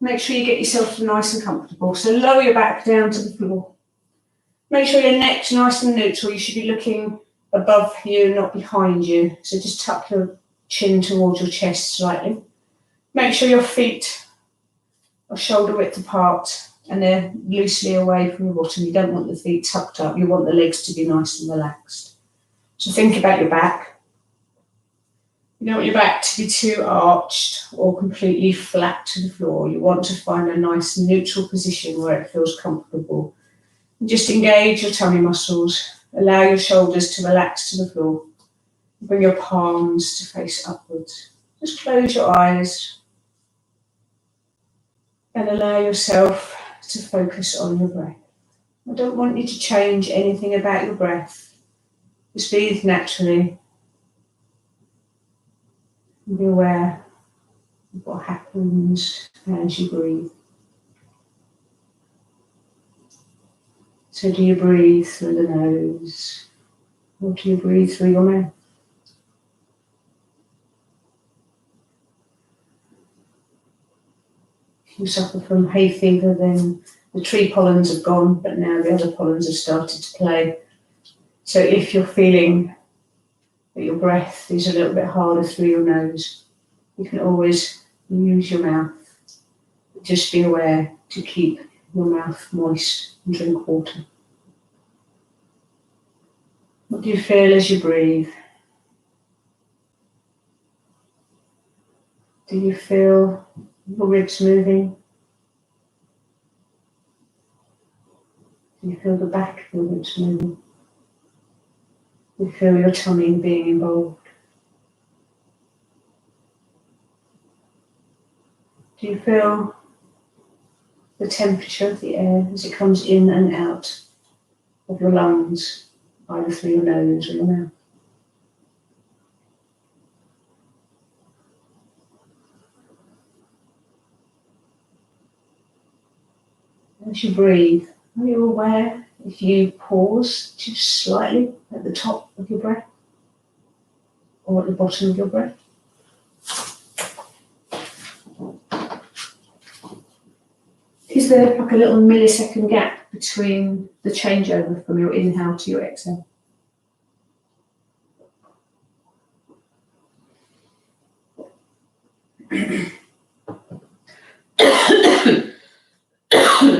Make sure you get yourself nice and comfortable. So lower your back down to the floor. Make sure your neck's nice and neutral. You should be looking above you, not behind you. So just tuck your chin towards your chest slightly. Make sure your feet are shoulder width apart and they're loosely away from your bottom. You don't want the feet tucked up. You want the legs to be nice and relaxed. So think about your back. You don't want your back to be too arched or completely flat to the floor. You want to find a nice neutral position where it feels comfortable. And just engage your tummy muscles. Allow your shoulders to relax to the floor. Bring your palms to face upwards. Just close your eyes and allow yourself to focus on your breath. I don't want you to change anything about your breath. Just breathe naturally. And be aware of what happens as you breathe. So do you breathe through the nose or do you breathe through your mouth? If you suffer from hay fever, then the tree pollens have gone, but now the other pollens have started to play. So if you're feeling that your breath is a little bit harder through your nose, you can always use your mouth. Just be aware to keep your mouth moist and drink water. What do you feel as you breathe? Do you feel your ribs moving? Do you feel the back of your ribs moving? Do you feel your tummy being involved? Do you feel the temperature of the air as it comes in and out of your lungs, either through your nose or your mouth? As you breathe, are you aware if you pause just slightly at the top of your breath or at the bottom of your breath? Is there like a little millisecond gap between the changeover from your inhale to your exhale?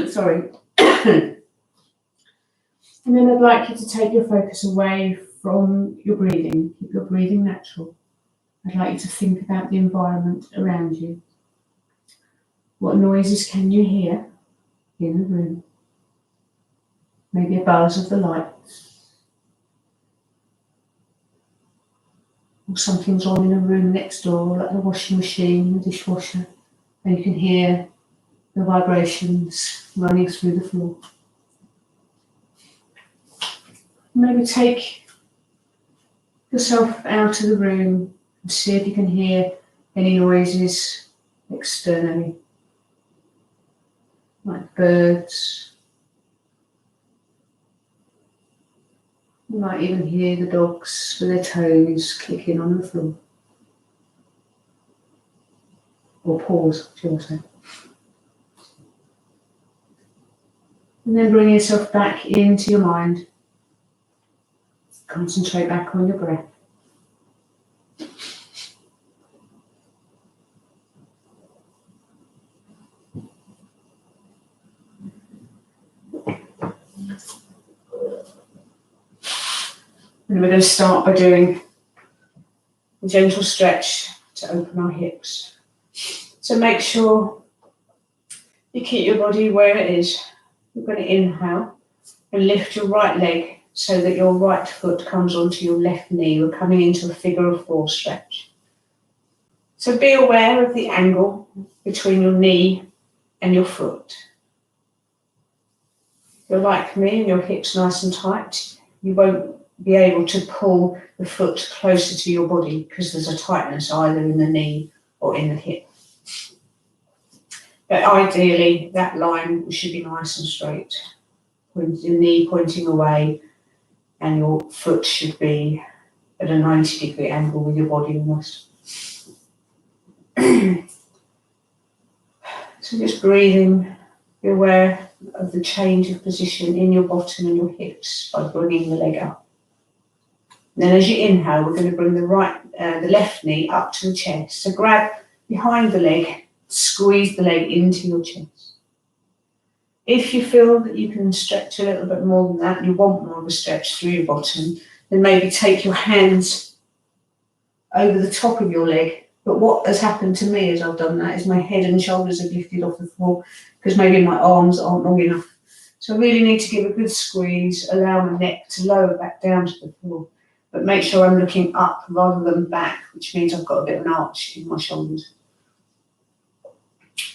Sorry. And then I'd like you to take your focus away from your breathing. Keep your breathing natural. I'd like you to think about the environment around you. What noises can you hear in the room? Maybe a buzz of the lights. Or something's on in a room next door, like the washing machine, the dishwasher, and you can hear the vibrations running through the floor. Maybe take yourself out of the room and see if you can hear any noises externally, like birds. You might even hear the dogs with their toes clicking on the floor. Or paws, shall I say. And then bring yourself back into your mind. Concentrate back on your breath. And we're going to start by doing a gentle stretch to open our hips. So make sure you keep your body where it is. You're going to inhale and lift your right leg so that your right foot comes onto your left knee. We're coming into a figure of four stretch. So be aware of the angle between your knee and your foot. If you're like me and your hips nice and tight, you won't be able to pull the foot closer to your body because there's a tightness either in the knee or in the hip. But ideally, that line should be nice and straight, with your knee pointing away and your foot should be at a 90-degree angle with your body almost. So just breathing, be aware of the change of position in your bottom and your hips by bringing the leg up. And then as you inhale, we're going to bring the left knee up to the chest. So grab behind the leg, squeeze the leg into your chest. If you feel that you can stretch a little bit more than that, and you want more of a stretch through your bottom, then maybe take your hands over the top of your leg. But what has happened to me as I've done that is my head and shoulders have lifted off the floor because maybe my arms aren't long enough. So I really need to give a good squeeze, allow my neck to lower back down to the floor, but make sure I'm looking up rather than back, which means I've got a bit of an arch in my shoulders.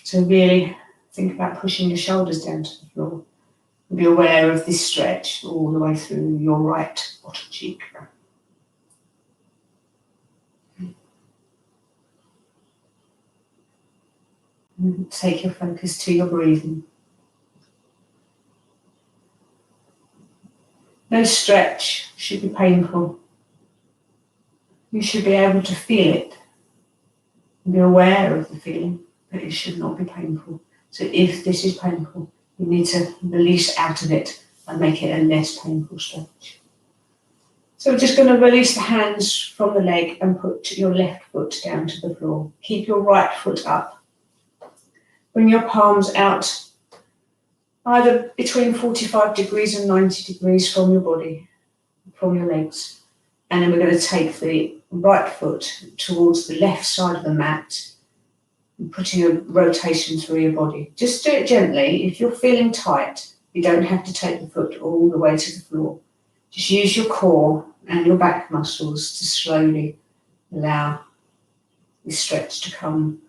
So really think about pushing your shoulders down to the floor. Be aware of this stretch all the way through your right bottom cheek. And take your focus to your breathing. No stretch should be painful. You should be able to feel it. Be aware of the feeling, but it should not be painful. So if this is painful, you need to release out of it and make it a less painful stretch. So we're just going to release the hands from the leg and put your left foot down to the floor. Keep your right foot up. Bring your palms out either between 45 degrees and 90 degrees from your body, from your legs. And then we're going to take the right foot towards the left side of the mat, putting a rotation through your body. Just do it gently. If you're feeling tight, you don't have to take the foot all the way to the floor. Just use your core and your back muscles to slowly allow the stretch to come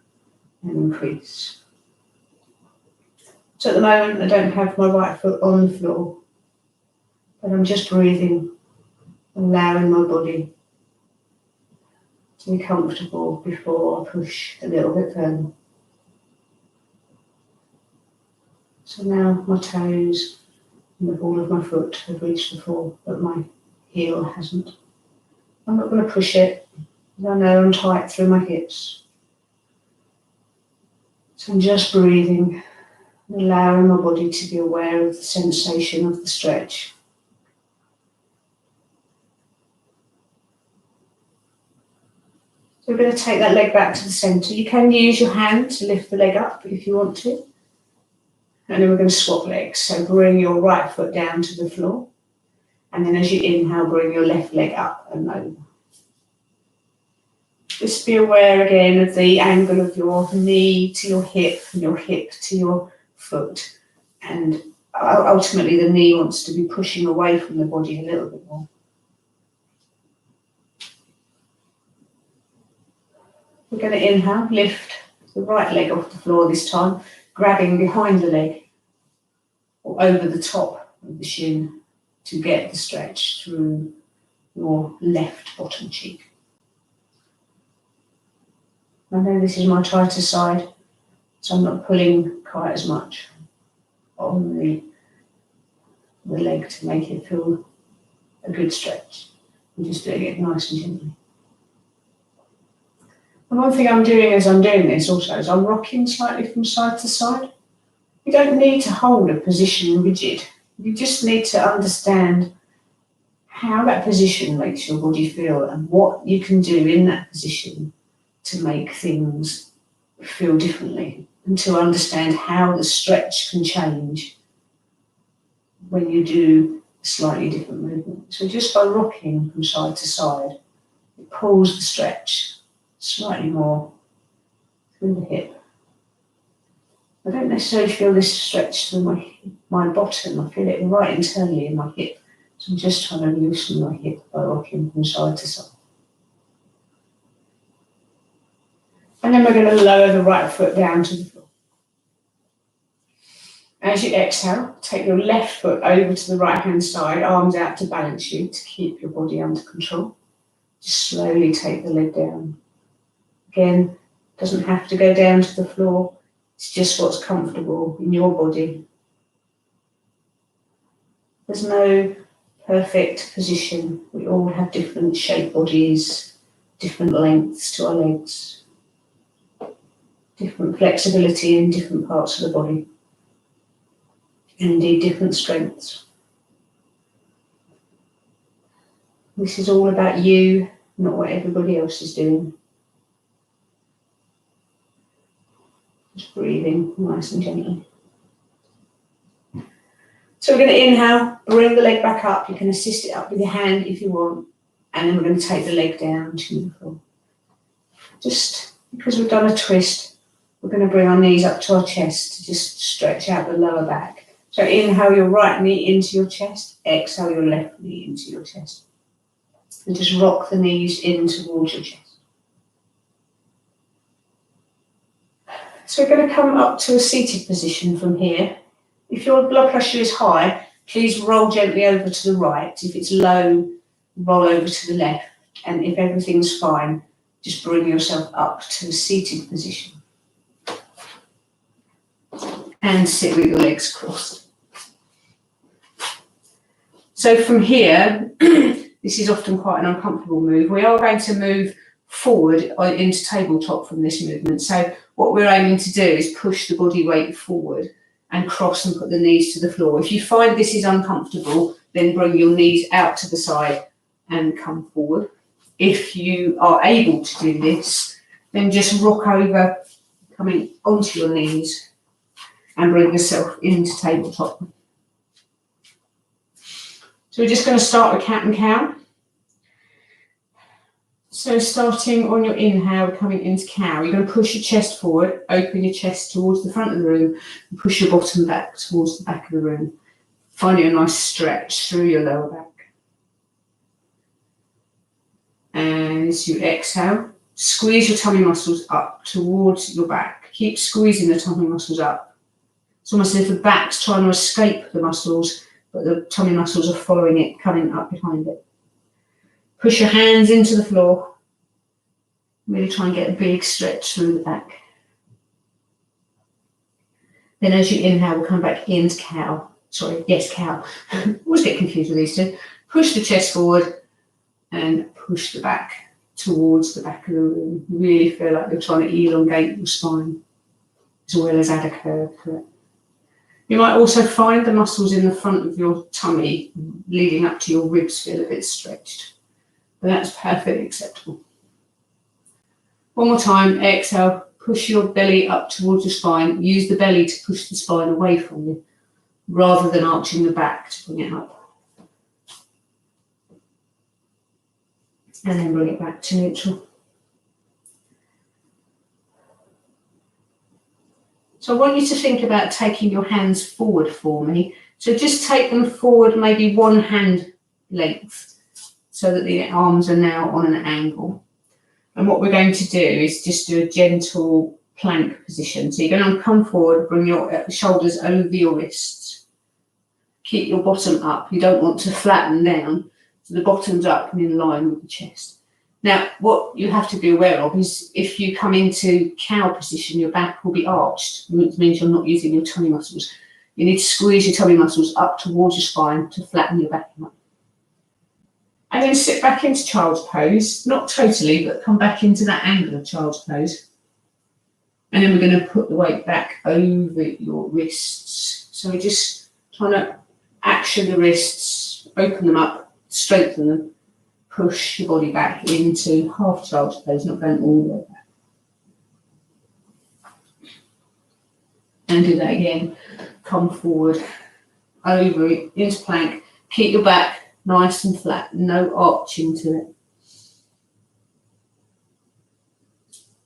and increase. So at the moment, I don't have my right foot on the floor, but I'm just breathing, allowing my body to be comfortable before I push a little bit further. So now my toes and the ball of my foot have reached the floor, but my heel hasn't. I'm not going to push it, because I know I'm tight through my hips. So I'm just breathing, allowing my body to be aware of the sensation of the stretch. So we're going to take that leg back to the centre. You can use your hand to lift the leg up if you want to. And then we're going to swap legs. So bring your right foot down to the floor. And then as you inhale, bring your left leg up and over. Just be aware again of the angle of your knee to your hip and your hip to your foot. And ultimately the knee wants to be pushing away from the body a little bit more. We're going to inhale, lift the right leg off the floor this time, grabbing behind the leg or over the top of the shin to get the stretch through your left bottom cheek. I know this is my tighter side, so I'm not pulling quite as much on the leg to make it feel a good stretch. I'm just doing it nice and gently. And one thing I'm doing as I'm doing this also is I'm rocking slightly from side to side. You don't need to hold a position rigid. You just need to understand how that position makes your body feel and what you can do in that position to make things feel differently and to understand how the stretch can change when you do a slightly different movement. So just by rocking from side to side, it pulls the stretch slightly more through the hip. I don't necessarily feel this stretch through my bottom. I feel it right internally in my hip. So I'm just trying to loosen my hip by rocking from side to side. And then we're going to lower the right foot down to the floor. As you exhale, take your left foot over to the right-hand side, arms out to balance you, to keep your body under control. Just slowly take the leg down. Again, doesn't have to go down to the floor. It's just what's comfortable in your body. There's no perfect position. We all have different shaped bodies, different lengths to our legs, different flexibility in different parts of the body, and indeed different strengths. This is all about you, not what everybody else is doing. Just breathing nice and gently. So we're going to inhale, bring the leg back up. You can assist it up with your hand if you want. And then we're going to take the leg down to the floor. Just because we've done a twist, we're going to bring our knees up to our chest to just stretch out the lower back. So inhale your right knee into your chest, exhale your left knee into your chest. And just rock the knees in towards your chest. So we're going to come up to a seated position from here. If your blood pressure is high, please roll gently over to the right. If it's low, roll over to the left. And if everything's fine, just bring yourself up to a seated position. And sit with your legs crossed. So from here, this is often quite an uncomfortable move. We are going to move forward into tabletop from this movement. So what we're aiming to do is push the body weight forward and cross and put the knees to the floor. If you find this is uncomfortable, then bring your knees out to the side and come forward. If you are able to do this, then just rock over, coming onto your knees, and bring yourself into tabletop. So we're just going to start with cat and cow. So starting on your inhale, coming into cow, you're going to push your chest forward, open your chest towards the front of the room, and push your bottom back towards the back of the room. Finding a nice stretch through your lower back. And as you exhale, squeeze your tummy muscles up towards your back. Keep squeezing the tummy muscles up. It's almost as if the back's trying to escape the muscles, but the tummy muscles are following it, coming up behind it. Push your hands into the floor. Really try and get a big stretch through the back. Then as you inhale, we'll come back into cow. Sorry, yes, cow. Always get confused with these two. Push the chest forward and push the back towards the back of the room. Really feel like you're trying to elongate your spine as well as add a curve to it. You might also find the muscles in the front of your tummy leading up to your ribs feel a bit stretched. But that's perfectly acceptable. One more time, exhale, push your belly up towards your spine. Use the belly to push the spine away from you, rather than arching the back to bring it up. And then bring it back to neutral. So I want you to think about taking your hands forward for me. So just take them forward maybe one hand length, so that the arms are now on an angle. And what we're going to do is just do a gentle plank position. So you're going to come forward, bring your shoulders over your wrists. Keep your bottom up. You don't want to flatten down. So the bottom's up and in line with the chest. Now, what you have to be aware of is if you come into cow position, your back will be arched, which means you're not using your tummy muscles. You need to squeeze your tummy muscles up towards your spine to flatten your back up. And then sit back into child's pose, not totally, but come back into that angle of child's pose. And then we're going to put the weight back over your wrists. So we're just trying to action the wrists, open them up, strengthen them, push your body back into half child's pose, not going all the way back. And do that again. Come forward, over it, into plank. Keep your back nice and flat, no arching to it.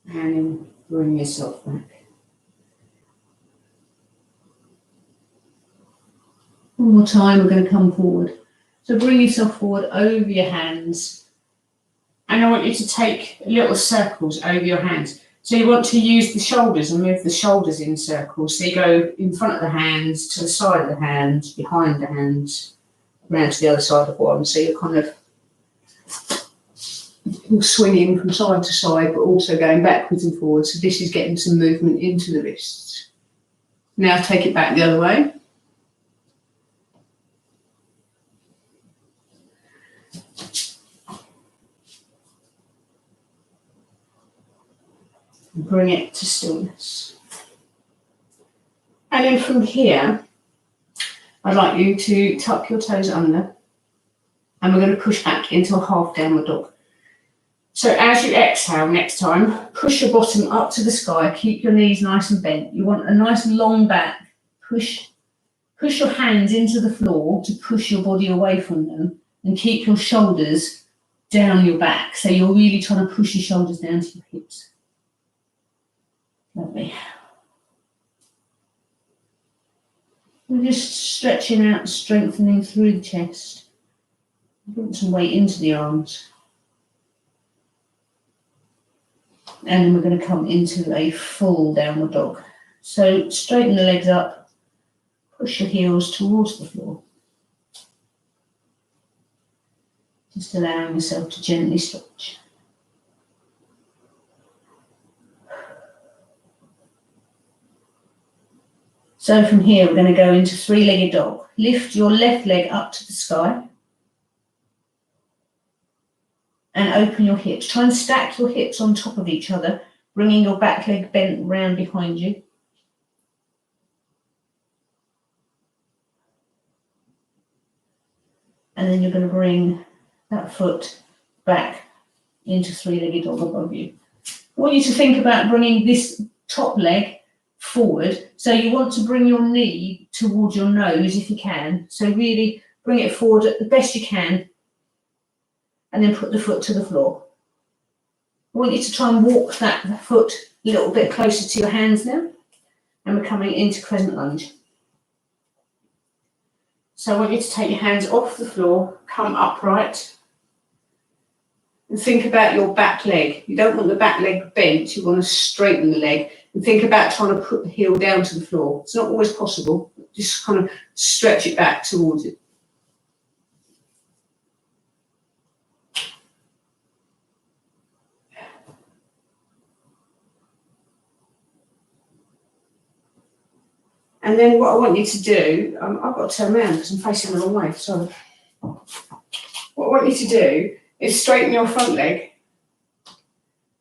And then bring yourself back. One more time, we're going to come forward. So bring yourself forward over your hands. And I want you to take little circles over your hands. So you want to use the shoulders and move the shoulders in circles. So you go in front of the hands, to the side of the hands, behind the hands, around to the other side of one. So you're kind of swinging from side to side, but also going backwards and forwards. So this is getting some movement into the wrists. Now take it back the other way. Bring it to stillness. And then from here, I'd like you to tuck your toes under, and we're going to push back into a half downward dog. So as you exhale next time, push your bottom up to the sky, keep your knees nice and bent. You want a nice long back. Push your hands into the floor to push your body away from them, and keep your shoulders down your back. So you're really trying to push your shoulders down to your hips. Lovely. We're just stretching out, strengthening through the chest. Put some weight into the arms. And then we're going to come into a full downward dog. So straighten the legs up, push your heels towards the floor. Just allowing yourself to gently stretch. So from here, we're going to go into three-legged dog. Lift your left leg up to the sky and open your hips. Try and stack your hips on top of each other, bringing your back leg bent round behind you. And then you're going to bring that foot back into three-legged dog above you. I want you to think about bringing this top leg forward. So you want to bring your knee towards your nose if you can. So really bring it forward the best you can, and then put the foot to the floor. I want you to try and walk that foot a little bit closer to your hands now. And we're coming into crescent lunge. So I want you to take your hands off the floor, come upright, and think about your back leg. You don't want the back leg bent, you want to straighten the leg. And think about trying to put the heel down to the floor. It's not always possible. Just kind of stretch it back towards it. And then what I want you to do, I've got to turn around because I'm facing the wrong way, sorry. What I want you to do is straighten your front leg.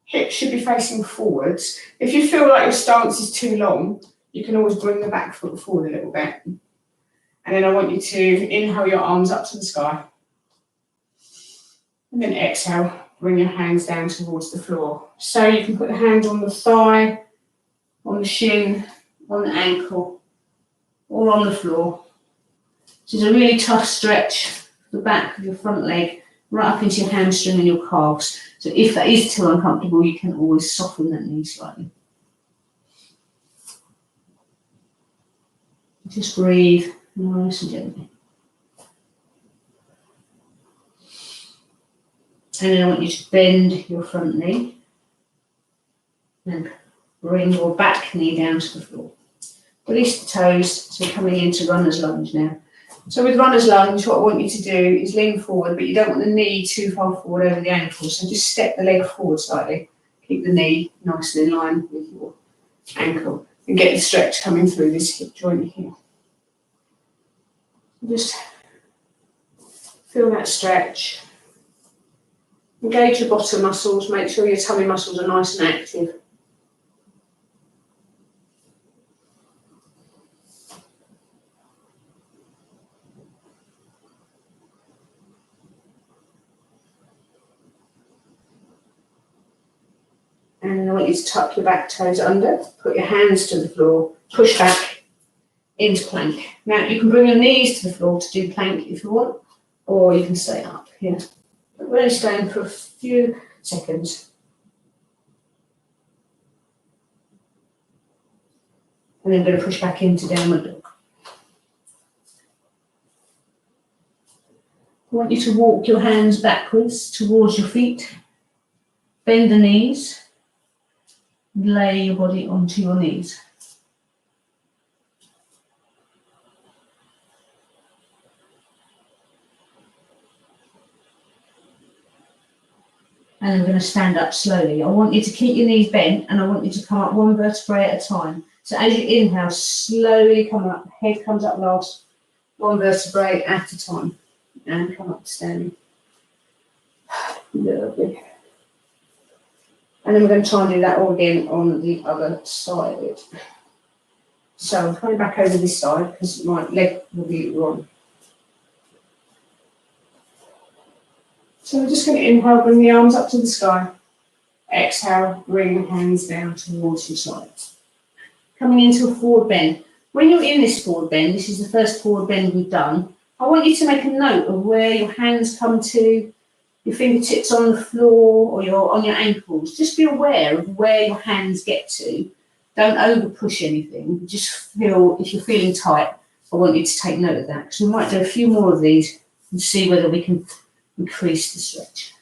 Hips should be facing forwards. If you feel like your stance is too long, you can always bring the back foot forward a little bit. And then I want you to inhale your arms up to the sky. And then exhale, bring your hands down towards the floor. So you can put the hands on the thigh, on the shin, on the ankle, or on the floor. This is a really tough stretch for the back of your front leg, right up into your hamstring and your calves. So if that is too uncomfortable, you can always soften that knee slightly. Just breathe nice and gently. And then I want you to bend your front knee and bring your back knee down to the floor. Release the toes, so we're coming into runner's lunge now. So with runner's lunge, what I want you to do is lean forward, but you don't want the knee too far forward over the ankle. So just step the leg forward slightly. Keep the knee nice and in line with your ankle and get the stretch coming through this hip joint here. Just feel that stretch. Engage your bottom muscles, make sure your tummy muscles are nice and active. And then I want you to tuck your back toes under, put your hands to the floor, push back into plank. Now you can bring your knees to the floor to do plank if you want, or you can stay up here. But we're only staying for a few seconds. And then I'm going to push back into downward dog. I want you to walk your hands backwards towards your feet, bend the knees, lay your body onto your knees. And I'm going to stand up slowly. I want you to keep your knees bent and I want you to come up one vertebrae at a time. So as you inhale, slowly come up, head comes up last, one vertebrae at a time. And come up standing. Lovely. And then we're going to try and do that all again on the other side. So I'm coming back over this side because my leg will be wrong. So we're just going to inhale, bring the arms up to the sky. Exhale, bring the hands down towards your sides. Coming into a forward bend. When you're in this forward bend, this is the first forward bend we've done, I want you to make a note of where your hands come to, your fingertips on the floor or on your ankles. Just be aware of where your hands get to. Don't over push anything. Just feel, if you're feeling tight, I want you to take note of that. Because we might do a few more of these and see whether we can increase the stretch.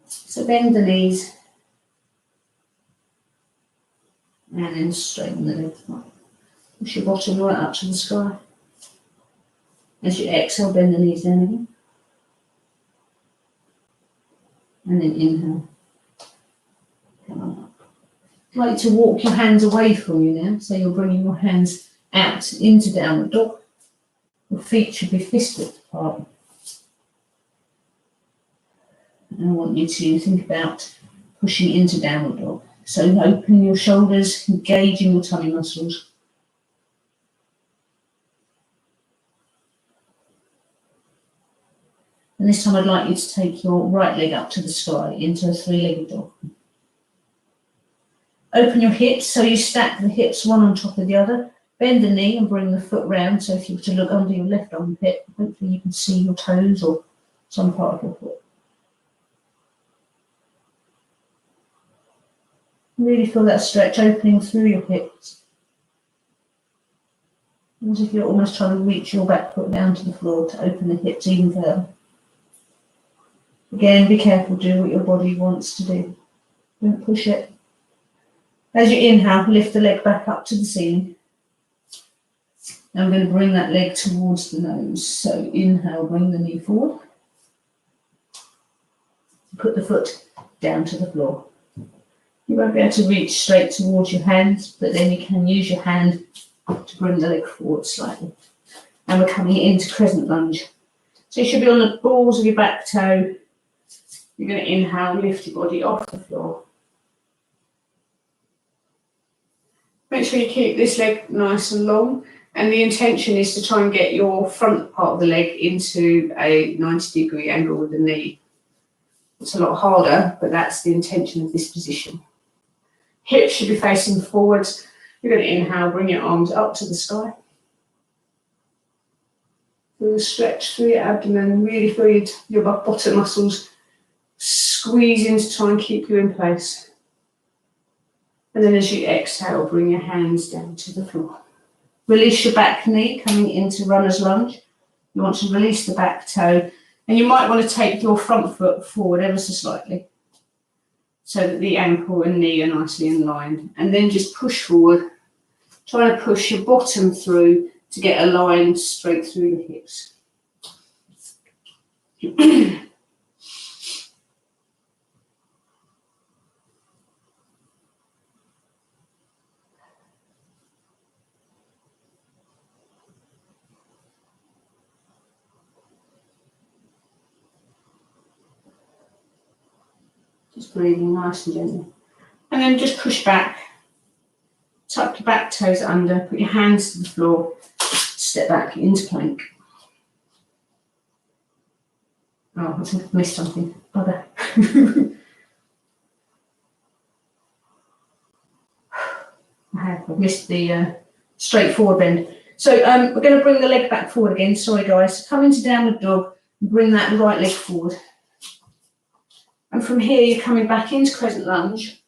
So bend the knees and then straighten the legs up. Push your bottom right up to the sky. As you exhale, bend the knees down again. And then inhale. Come on up. I'd like to walk your hands away from you now. So you're bringing your hands out into downward dog. Your feet should be fist width apart. And I want you to think about pushing into downward dog. So open your shoulders, engaging your tummy muscles. And this time I'd like you to take your right leg up to the sky into a three-legged dog. Open your hips so you stack the hips one on top of the other. Bend the knee and bring the foot round. So if you were to look under your left armpit, hopefully you can see your toes or some part of your foot. Really feel that stretch opening through your hips. As if you're almost trying to reach your back foot down to the floor to open the hips even further. Again, be careful, do what your body wants to do. Don't push it. As you inhale, lift the leg back up to the ceiling. I'm going to bring that leg towards the nose. So inhale, bring the knee forward. Put the foot down to the floor. You won't be able to reach straight towards your hands, but then you can use your hand to bring the leg forward slightly. And we're coming into crescent lunge. So you should be on the balls of your back toe. You're going to inhale, lift your body off the floor. Make sure you keep this leg nice and long. And the intention is to try and get your front part of the leg into a 90-degree angle with the knee. It's a lot harder, but that's the intention of this position. Hips should be facing forwards. You're going to inhale, bring your arms up to the sky. Feel the stretch through your abdomen, really feel your bottom muscles squeezing to try and keep you in place. And then as you exhale, bring your hands down to the floor. Release your back knee, coming into runner's lunge. You want to release the back toe, and you might want to take your front foot forward ever so slightly, so that the ankle and knee are nicely aligned. And then just push forward, trying to push your bottom through to get a line straight through the hips. Just breathing nice and gently. And then just push back. Tuck your back toes under, put your hands to the floor, step back into plank. Oh, I think I've missed something. Bugger. I've missed the straight forward bend. So we're going to bring the leg back forward again. Sorry guys. Come into downward dog and bring that right leg forward. And from here, you're coming back into crescent lunge.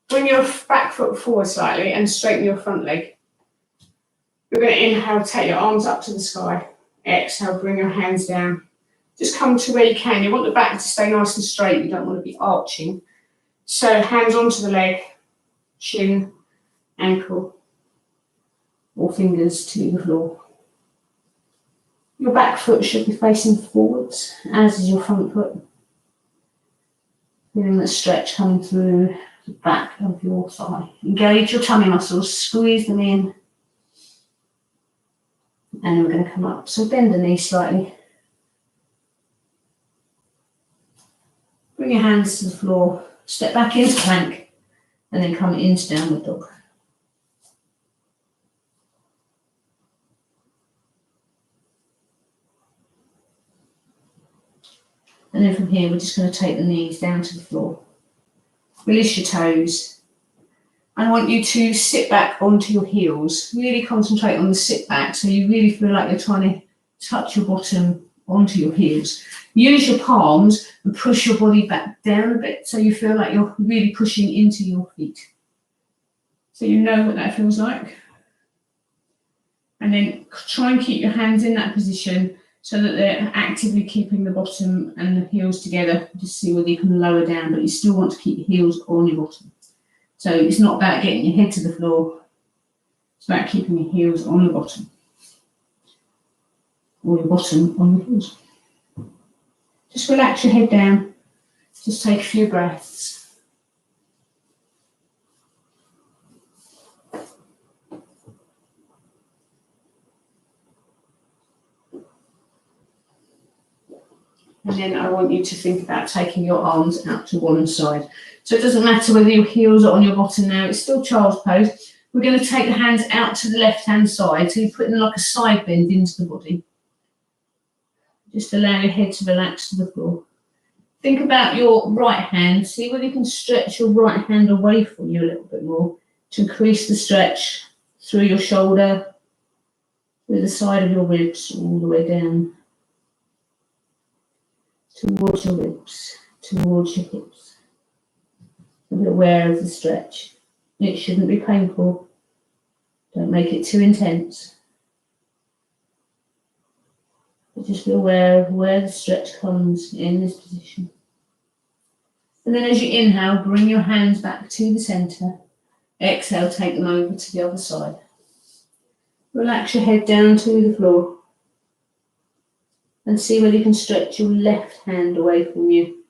Bring your back foot forward slightly and straighten your front leg. You're going to inhale, take your arms up to the sky. Exhale, bring your hands down. Just come to where you can. You want the back to stay nice and straight. You don't want to be arching. So hands onto the leg, chin, ankle, or fingers to the floor. Your back foot should be facing forwards, as is your front foot. Feeling the stretch coming through the back of your thigh. Engage your tummy muscles, squeeze them in. And then we're going to come up. So bend the knee slightly. Bring your hands to the floor, step back into plank, and then come into downward dog. And then from here, we're just going to take the knees down to the floor. Release your toes. I want you to sit back onto your heels. Really concentrate on the sit back so you really feel like you're trying to touch your bottom onto your heels. Use your palms and push your body back down a bit so you feel like you're really pushing into your feet. So you know what that feels like. And then try and keep your hands in that position so that they're actively keeping the bottom and the heels together. Just see whether you can lower down, but you still want to keep your heels on your bottom. So it's not about getting your head to the floor. It's about keeping your heels on the bottom. Or your bottom on your heels. Just relax your head down. Just take a few breaths. And then I want you to think about taking your arms out to one side. So it doesn't matter whether your heels are on your bottom now, it's still child's pose. We're going to take the hands out to the left-hand side, so you're putting like a side bend into the body. Just allow your head to relax to the floor. Think about your right hand. See whether you can stretch your right hand away from you a little bit more to increase the stretch through your shoulder, through the side of your ribs, all the way down. Towards your ribs, towards your hips. Be aware of the stretch. It shouldn't be painful. Don't make it too intense. But just be aware of where the stretch comes in this position. And then as you inhale, bring your hands back to the centre. Exhale, take them over to the other side. Relax your head down to the floor. And see whether you can stretch your left hand away from you.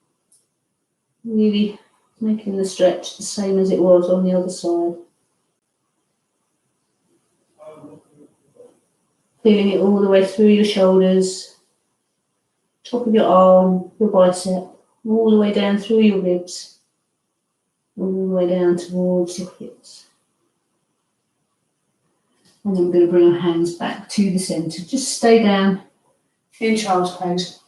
Really making the stretch the same as it was on the other side. Feeling it all the way through your shoulders, top of your arm, your bicep, all the way down through your ribs, all the way down towards your hips. And then we're going to bring our hands back to the centre. Just stay down in child's pose.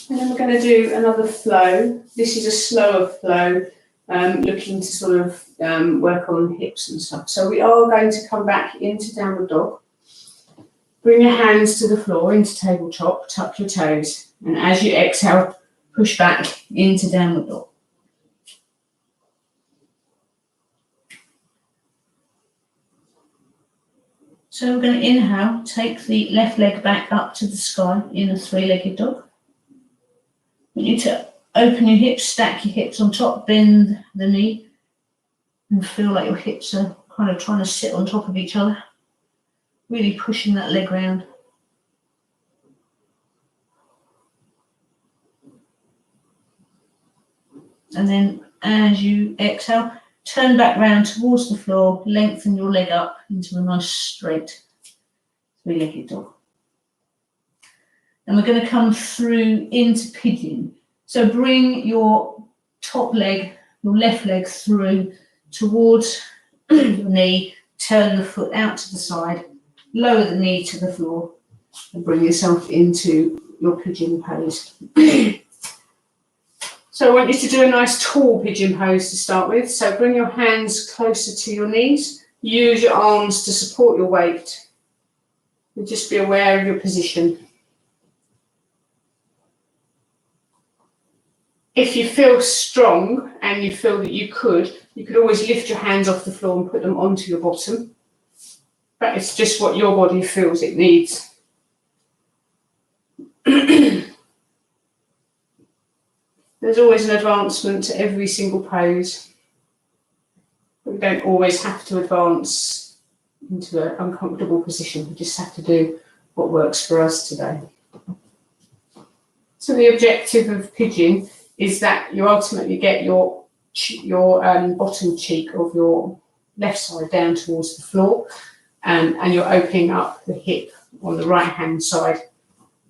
And then we're going to do another flow. This is a slower flow, looking to sort of work on hips and stuff. So we are going to come back into downward dog. Bring your hands to the floor into tabletop, tuck your toes. And as you exhale, push back into downward dog. So we're going to inhale, take the left leg back up to the sky in a three-legged dog. I want you to open your hips, stack your hips on top, bend the knee, and feel like your hips are kind of trying to sit on top of each other. Really pushing that leg round. And then as you exhale, turn back round towards the floor, lengthen your leg up into a nice straight three-legged dog. And we're going to come through into pigeon. So bring your top leg, your left leg through towards your knee, turn the foot out to the side, lower the knee to the floor, and bring yourself into your pigeon pose. So I want you to do a nice tall pigeon pose to start with. So bring your hands closer to your knees, use your arms to support your weight, and just be aware of your position. If you feel strong and you feel that you could always lift your hands off the floor and put them onto your bottom. But it's just what your body feels it needs. There's always an advancement to every single pose. But we don't always have to advance into an uncomfortable position. We just have to do what works for us today. So the objective of pigeon is that you ultimately get your bottom cheek of your left side down towards the floor, and you're opening up the hip on the right hand side.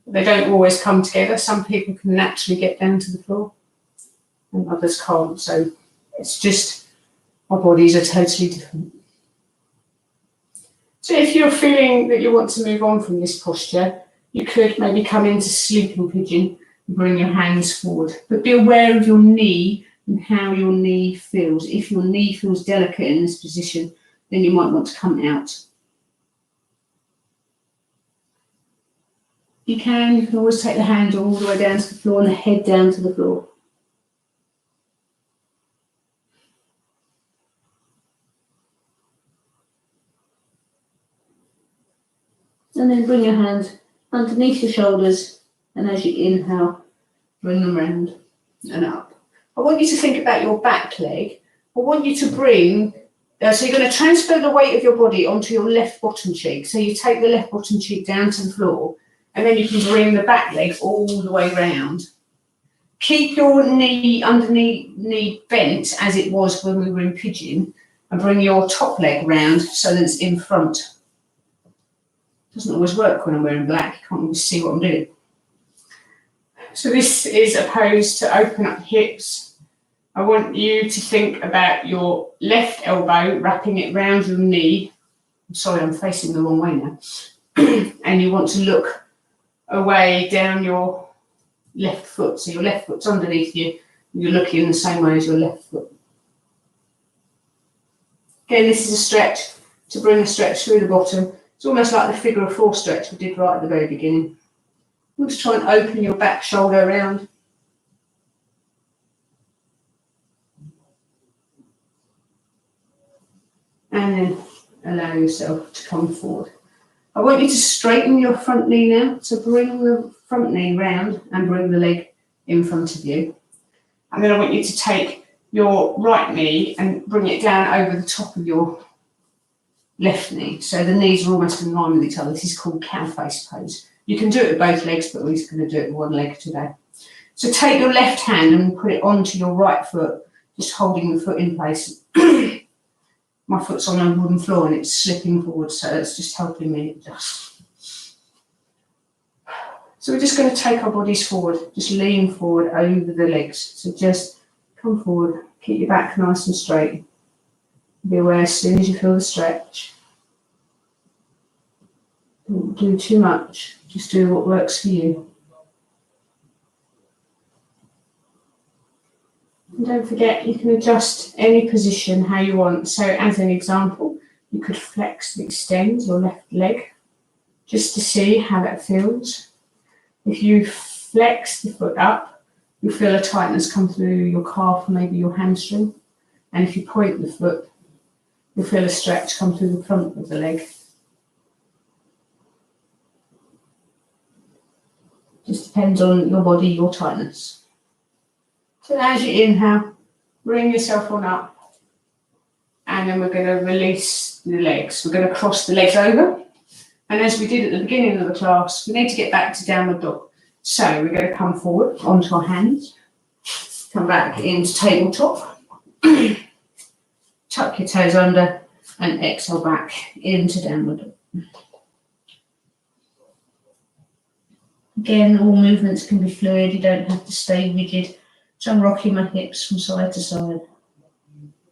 They don't always come together. Some people can naturally get down to the floor and others can't. So it's just, our bodies are totally different. So if you're feeling that you want to move on from this posture, you could maybe come into sleeping pigeon and bring your hands forward. But be aware of your knee and how your knee feels. If your knee feels delicate in this position, then you might want to come out. You can always take the hands all the way down to the floor and the head down to the floor. And then bring your hands underneath your shoulders, and as you inhale, bring them round and up. I want you to think about your back leg. I want you to bring, so you're going to transfer the weight of your body onto your left bottom cheek. So you take the left bottom cheek down to the floor, and then you can bring the back leg all the way round. Keep your knee knee bent as it was when we were in pigeon, and bring your top leg round so that it's in front. Doesn't always work when I'm wearing black. You can't even see what I'm doing. So this is a pose to open up hips. I want you to think about your left elbow, wrapping it round your knee. I'm sorry, I'm facing the wrong way now. And you want to look away down your left foot. So your left foot's underneath you. You're looking the same way as your left foot. Again, this is a stretch to bring the stretch through the bottom. It's almost like the figure of four stretch we did right at the very beginning. You want to try and open your back shoulder around. And then allow yourself to come forward. I want you to straighten your front knee now. So bring the front knee round and bring the leg in front of you. And then I want you to take your right knee and bring it down over the top of your left knee. So the knees are almost in line with each other. This is called cow face pose. You can do it with both legs, but we're just going to do it with one leg today. So take your left hand and put it onto your right foot, just holding the foot in place. My foot's on a wooden floor and it's slipping forward, so it's just helping me adjust. So we're just going to take our bodies forward, just lean forward over the legs. So just come forward, keep your back nice and straight. Be aware as soon as you feel the stretch. Don't do too much, just do what works for you. And don't forget, you can adjust any position how you want. So as an example, you could flex and extend your left leg just to see how that feels. If you flex the foot up, you'll feel a tightness come through your calf, maybe your hamstring. And if you point the foot, you'll feel a stretch come through the front of the leg. Just depends on your body, your tightness. So as you inhale, bring yourself on up. And then we're going to release the legs. We're going to cross the legs over. And as we did at the beginning of the class, we need to get back to downward dog. So we're going to come forward onto our hands. Come back into tabletop. Tuck your toes under and exhale back into downward dog. Again, all movements can be fluid. You don't have to stay rigid. So I'm rocking my hips from side to side.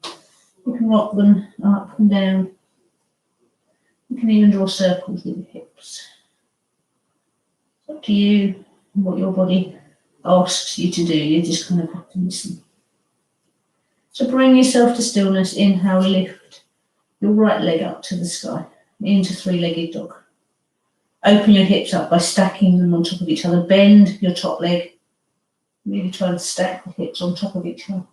You can rock them up and down. You can even draw circles with your hips. It's up to you and what your body asks you to do. You just kind of have to listen. So bring yourself to stillness. Inhale, lift your right leg up to the sky into three-legged dog. Open your hips up by stacking them on top of each other. Bend your top leg. Really try to stack the hips on top of each other.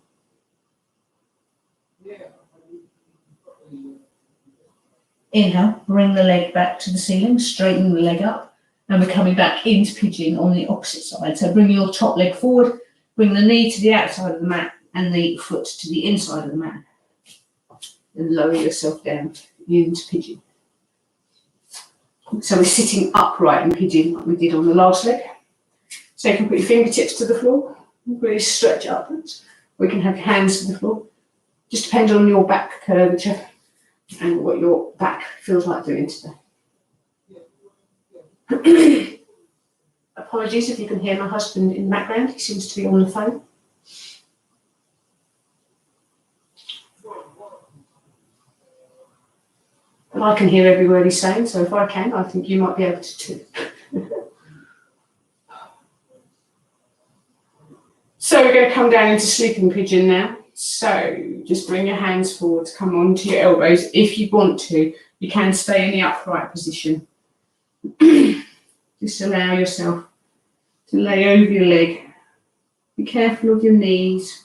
Inhale, bring the leg back to the ceiling, straighten the leg up, and we're coming back into pigeon on the opposite side. So bring your top leg forward, bring the knee to the outside of the mat and the foot to the inside of the mat. And lower yourself down into pigeon. So we're sitting upright in pigeon like we did on the last leg. So you can put your fingertips to the floor, really stretch upwards. Or you can have your hands to the floor. Just depends on your back curvature. and what your back feels like doing today. Apologies if you can hear my husband in the background. He seems to be on the phone. But I can hear every word he's saying, so if I can, I think you might be able to too. So we're going to come down into sleeping pigeon now. So just bring your hands forward, come onto your elbows. If you want to, you can stay in the upright position. Just allow yourself to lay over your leg. Be careful of your knees.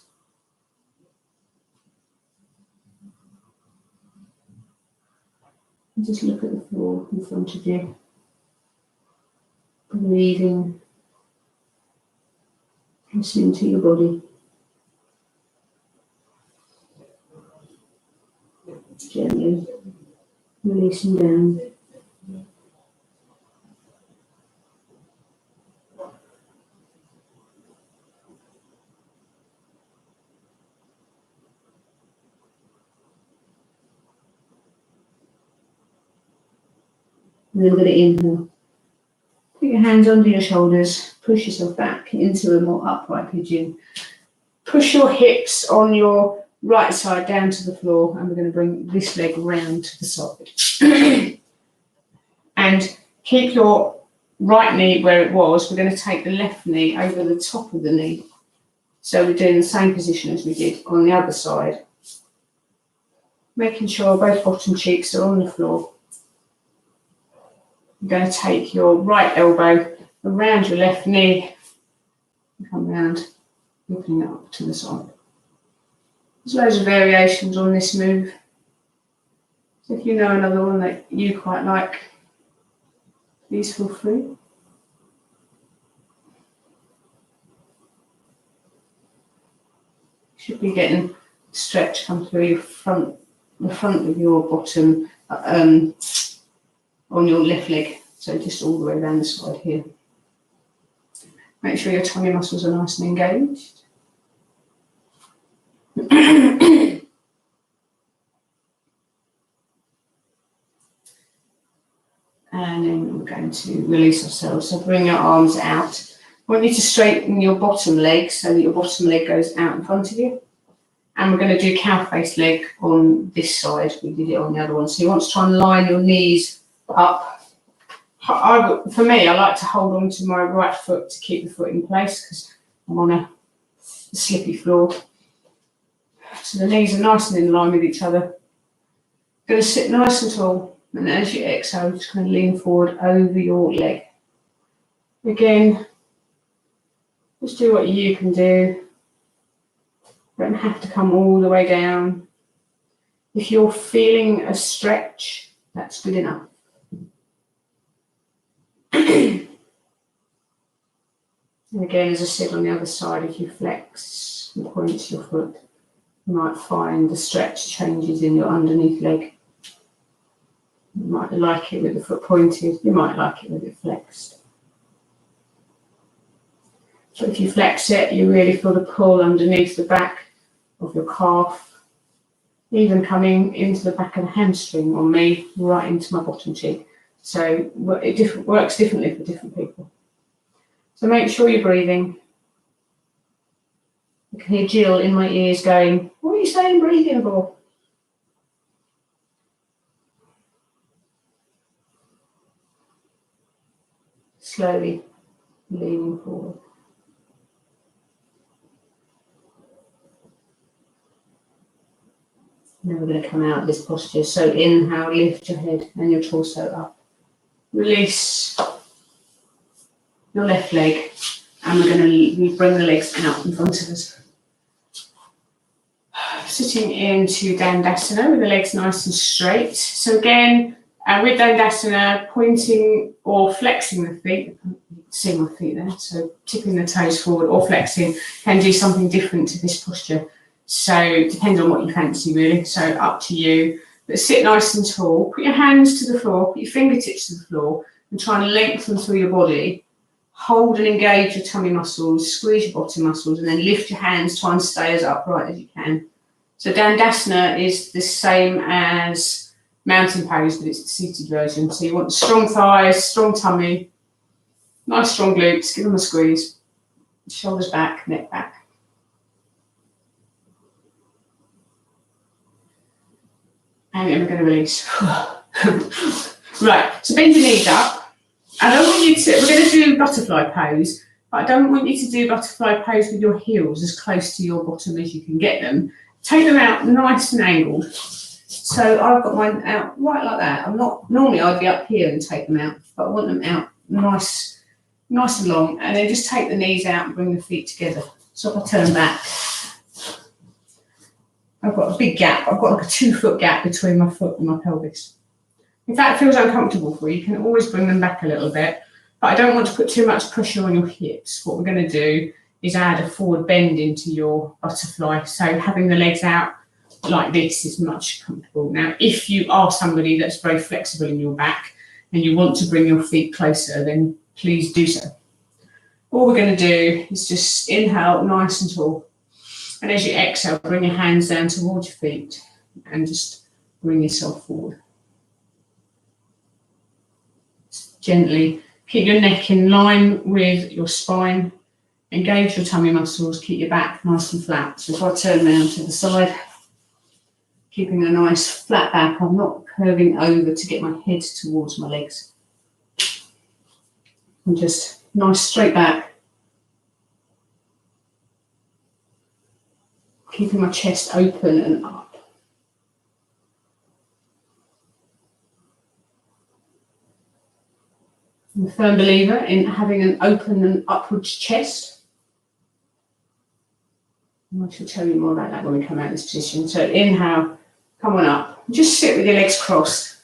And just look at the floor in front of you. Breathing. Listening to your body. Gently releasing down. And then we're going to inhale. Put your hands under your shoulders, push yourself back into a more upright pigeon. Push your hips on your right side down to the floor, and we're going to bring this leg round to the side. And keep your right knee where it was. We're going to take the left knee over the top of the knee. So we're doing the same position as we did on the other side. Making sure both bottom cheeks are on the floor. You're going to take your right elbow around your left knee and come round, opening it up to the side. There's loads of variations on this move. So if you know another one that you quite like, please feel free. You should be getting stretch come through your the front of your bottom on your left leg, so just all the way around the side here. Make sure your tummy muscles are nice and engaged. And then we're going to release ourselves. So bring your arms out. I want you to straighten your bottom leg so that your bottom leg goes out in front of you. And we're going to do cow face leg on this side. We did it on the other one. So you want to try and line your knees up. For me, I like to hold on to my right foot to keep the foot in place because I'm on a slippy floor. So the knees are nice and in line with each other. Going to sit nice and tall, and as you exhale, just going to lean forward over your leg. Again, just do what you can do. Don't have to come all the way down. If you're feeling a stretch, that's good enough. And again, as I said on the other side, if you flex and point your foot, you might find the stretch changes in your underneath leg. You might like it with the foot pointed, you might like it with it flexed. So if you flex it, you really feel the pull underneath the back of your calf, even coming into the back of the hamstring on me, right into my bottom cheek. So it works differently for different people. So make sure you're breathing. I can hear Jill in my ears going, "What are you saying breathing for?" Slowly leaning forward. Now we're going to come out of this posture. So inhale, lift your head and your torso up. Release your left leg, and we're going to bring the legs out in front of us. Sitting into Dandasana with the legs nice and straight. So again, with Dandasana, pointing or flexing the feet, you can see my feet there, so tipping the toes forward or flexing can do something different to this posture. So it depends on what you fancy really, so up to you. But sit nice and tall, put your hands to the floor, put your fingertips to the floor and try and lengthen through your body. Hold and engage your tummy muscles, squeeze your bottom muscles, and then lift your hands, try and stay as upright as you can. So Dandasana is the same as mountain pose, but it's the seated version. So you want strong thighs, strong tummy, nice strong glutes, give them a squeeze, shoulders back, neck back. And then we're going to release. Right, so bend your knees up. I don't want you to, we're going to do butterfly pose, but I don't want you to do butterfly pose with your heels as close to your bottom as you can get them. Take them out nice and angled. So I've got mine out right like that. I'm not, normally I'd be up here and take them out, but I want them out nice and long, and then just take the knees out and bring the feet together. So if I turn back, I've got a big gap. I've got like a 2-foot gap between my foot and my pelvis. If that feels uncomfortable for you, you can always bring them back a little bit, but I don't want to put too much pressure on your hips. What we're going to do is add a forward bend into your butterfly. So having the legs out like this is much comfortable. Now, if you are somebody that's very flexible in your back and you want to bring your feet closer, then please do so. All we're going to do is just inhale nice and tall. And as you exhale, bring your hands down towards your feet and just bring yourself forward. Gently keep your neck in line with your spine. Engage your tummy muscles. Keep your back nice and flat. So if I turn around to the side, keeping a nice flat back, I'm not curving over to get my head towards my legs. And just nice straight back. Keeping my chest open and up. I'm a firm believer in having an open and upwards chest. And I shall tell you more about that when we come out of this position. So inhale, come on up. Just sit with your legs crossed.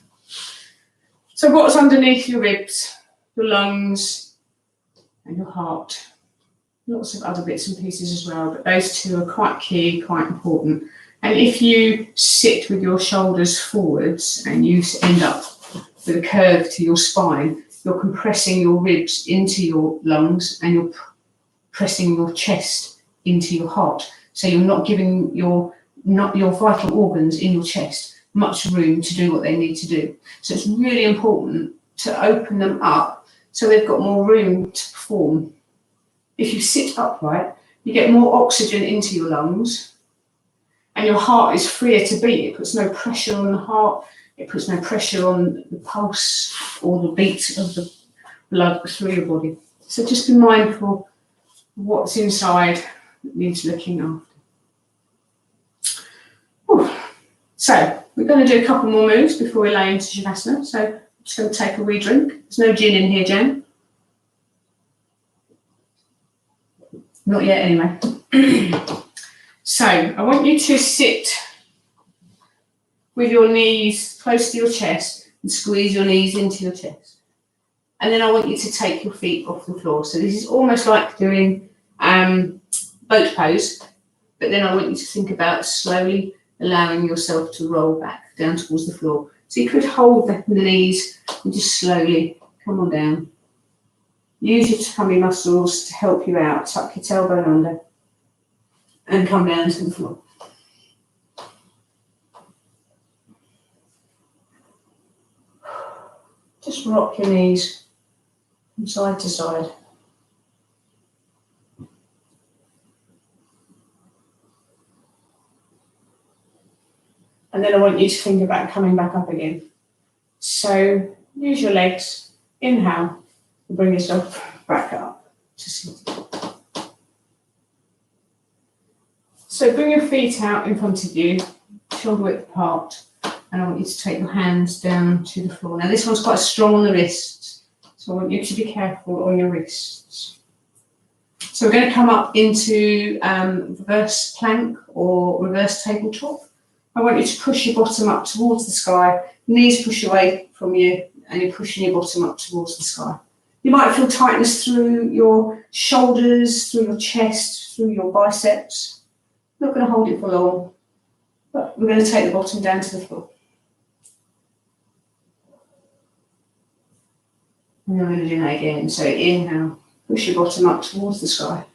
So what's underneath your ribs, your lungs, and your heart? Lots of other bits and pieces as well, but those two are quite key, quite important. And if you sit with your shoulders forwards and you end up with a curve to your spine, you're compressing your ribs into your lungs and you're pressing your chest into your heart. So you're not giving your vital organs in your chest much room to do what they need to do. So it's really important to open them up so they've got more room to perform. If you sit upright, you get more oxygen into your lungs and your heart is freer to beat. It puts no pressure on the heart, it puts no pressure on the pulse or the beat of the blood through your body. So just be mindful of what's inside that needs looking after. Whew. So we're going to do a couple more moves before we lay into Savasana. So I'm just going to take a wee drink. There's no gin in here, Jan. Not yet, anyway. So I want you to sit with your knees close to your chest and squeeze your knees into your chest. And then I want you to take your feet off the floor. So this is almost like doing boat pose, but then I want you to think about slowly allowing yourself to roll back down towards the floor. So you could hold the knees and just slowly come on down. Use your tummy muscles to help you out. Tuck your tailbone under and come down to the floor. Just rock your knees from side to side. And then I want you to think about coming back up again. So use your legs, inhale, and bring yourself back up to sit. So bring your feet out in front of you, shoulder width apart, and I want you to take your hands down to the floor. Now this one's quite strong on the wrists, so I want you to be careful on your wrists. So we're going to come up into reverse plank or reverse tabletop. I want you to push your bottom up towards the sky, knees push away from you, and you're pushing your bottom up towards the sky. You might feel tightness through your shoulders, through your chest, through your biceps. Not going to hold it for long, but we're going to take the bottom down to the floor. And then we're going to do that again. So inhale, push your bottom up towards the sky.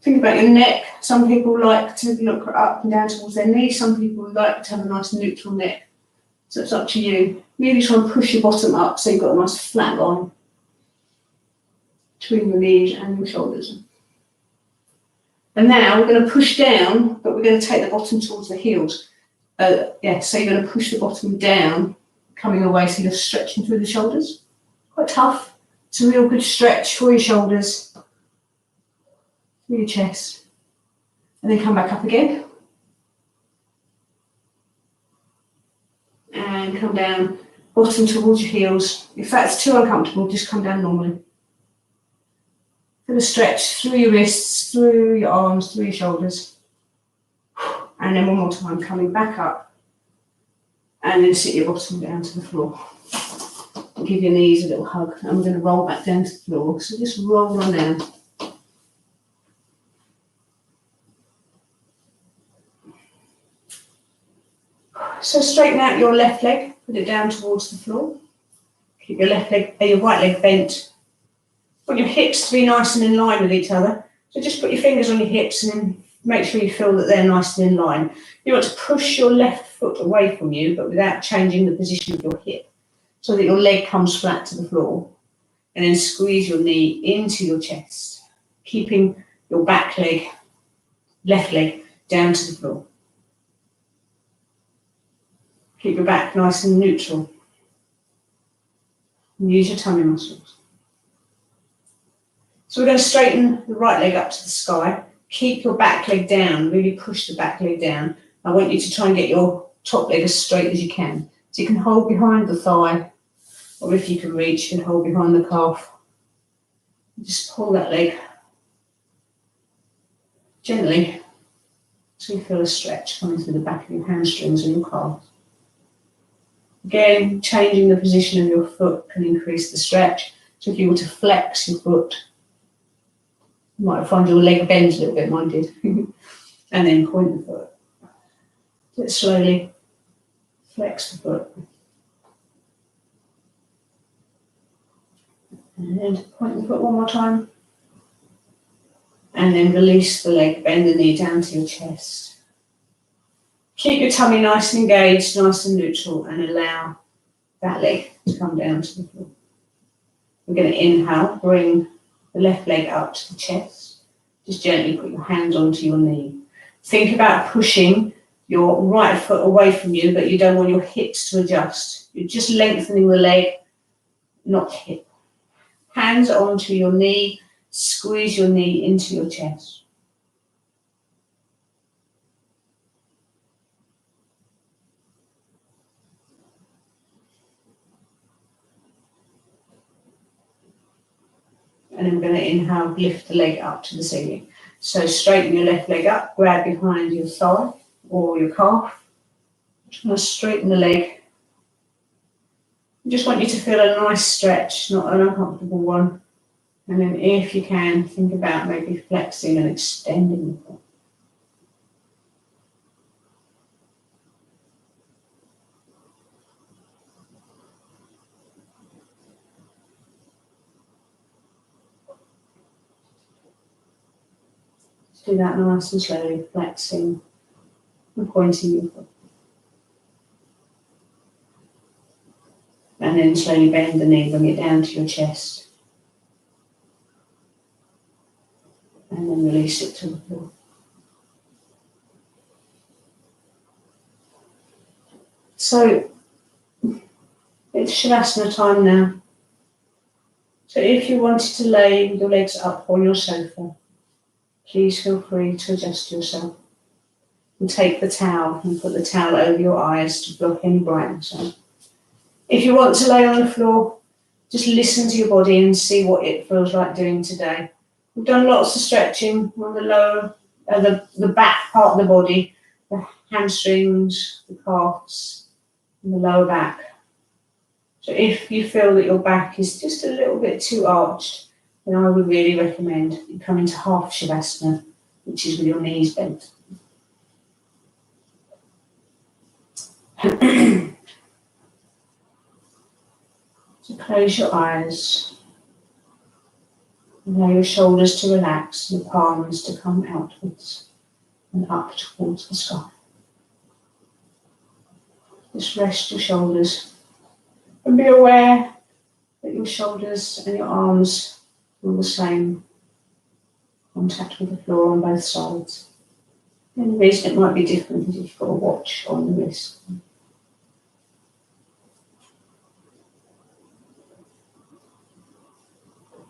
Think about your neck. Some people like to look up and down towards their knees. Some people like to have a nice neutral neck. So it's up to you. Really try and push your bottom up so you've got a nice flat line between your knees and your shoulders. And now we're going to push down, but we're going to take the bottom towards the heels. So you're going to push the bottom down, coming away so you're stretching through the shoulders. Quite tough. It's a real good stretch for your shoulders, through your chest. And then come back up again. And come down, bottom towards your heels. If that's too uncomfortable, just come down normally. Feel a stretch through your wrists, through your arms, through your shoulders. And then one more time, coming back up. And then sit your bottom down to the floor. And give your knees a little hug. And we're going to roll back down to the floor. So just roll on down. So straighten out your left leg, put it down towards the floor. Keep your your right leg bent. Want your hips to be nice and in line with each other. So just put your fingers on your hips and then make sure you feel that they're nice and in line. You want to push your left foot away from you, but without changing the position of your hip, so that your leg comes flat to the floor. And then squeeze your knee into your chest, keeping your back leg, left leg, down to the floor. Keep your back nice and neutral. And use your tummy muscles. So we're going to straighten the right leg up to the sky. Keep your back leg down, really push the back leg down. I want you to try and get your top leg as straight as you can. So you can hold behind the thigh, or if you can reach, you can hold behind the calf. Just pull that leg gently so you feel a stretch coming through the back of your hamstrings and your calves. Again, changing the position of your foot can increase the stretch. So if you were to flex your foot, you might find your leg bends a little bit, mine did. And then point the foot. Do it slowly. Flex the foot. And point the foot one more time. And then release the leg, bend the knee down to your chest. Keep your tummy nice and engaged, nice and neutral, and allow that leg to come down to the floor. We're going to inhale, bring the left leg up to the chest. Just gently put your hands onto your knee. Think about pushing your right foot away from you, but you don't want your hips to adjust. You're just lengthening the leg, not the hip. Hands onto your knee, squeeze your knee into your chest. And then we're going to inhale, lift the leg up to the ceiling. So straighten your left leg up, grab behind your thigh or your calf. Just going to straighten the leg. I just want you to feel a nice stretch, not an uncomfortable one. And then if you can, think about maybe flexing and extending the foot. Do that nice and slowly, flexing and pointing your foot. And then slowly bend the knee, bring it down to your chest. And then release it to the floor. So it's Savasana time now. So if you wanted to lay your legs up on your sofa, please feel free to adjust yourself. And take the towel and put the towel over your eyes to block any brightness on. If you want to lay on the floor, just listen to your body and see what it feels like doing today. We've done lots of stretching on the lower, the back part of the body, the hamstrings, the calves, and the lower back. So if you feel that your back is just a little bit too arched, then I would really recommend you come into half Shavasana, which is with your knees bent. So close your eyes. Allow your shoulders to relax, your palms to come outwards and up towards the sky. Just rest your shoulders and be aware that your shoulders and your arms are all the same. Contact with the floor on both sides. And the reason it might be different is if you've got a watch on the wrist.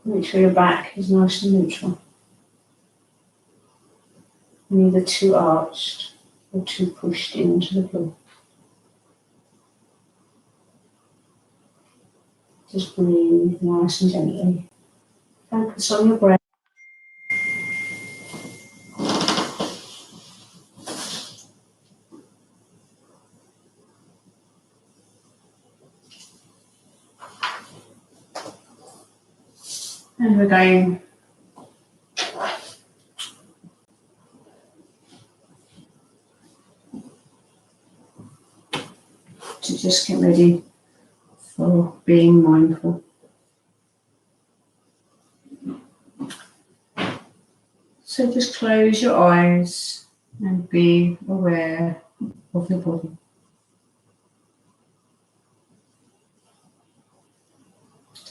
Make sure your back is nice and neutral. Neither too arched or too pushed into the floor. Just breathe nice and gently. Focus on your breath. And we're going to just get ready for being mindful. So just close your eyes and be aware of your body.